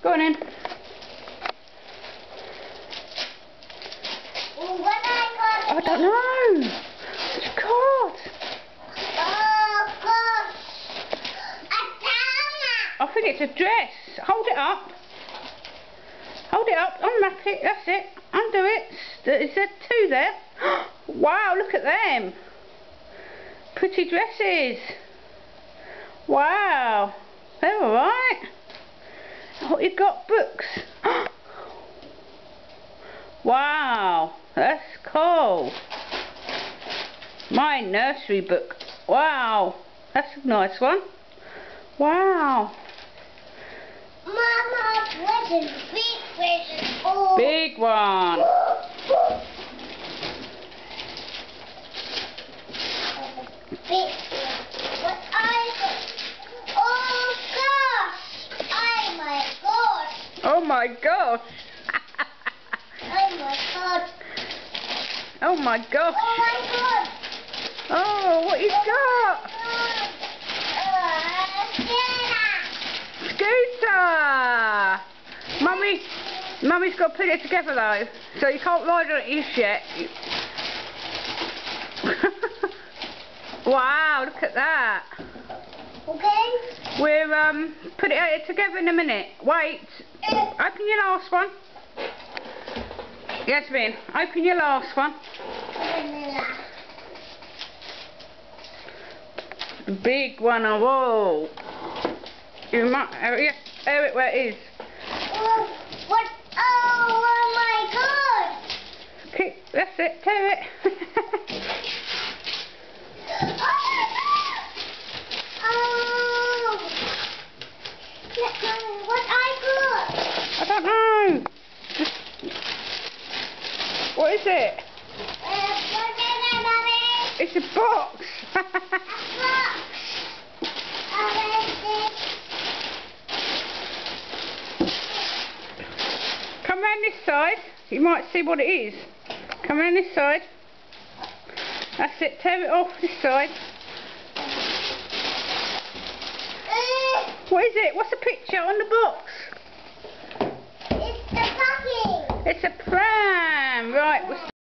Go on in. I don't know. What's it called? Oh, gosh. I think it's a dress. Hold it up. Hold it up. Unwrap it. That's it. Undo it. Is there two there? Wow, look at them. Pretty dresses. Wow. They're alright. Oh, you've got books. Wow. That's cool. My nursery book. Wow. That's a nice one. Wow. Mama, what is big fish? Oh. Big one. Big fish. What Oh gosh! Oh my gosh! Oh my gosh. Oh my god! Oh my gosh. Oh my god! Oh, what you got? Scooter! Mummy's got to put it together though, so you can't ride on it just yet. Wow, look at that. Okay. We'll put it together in a minute. Wait. Open your last one. Yasmin, open your last one. Big one. Whoa. You might air it where it is. Oh, what? Oh my god! Okay, that's it. Tear it. Oh! What I got? I don't know. What is it? It's a box. Come round this side. You might see what it is. Come round this side. That's it. Tear it off this side. What is it? What's the picture on the box? It's the puppy. It's a pram. Right.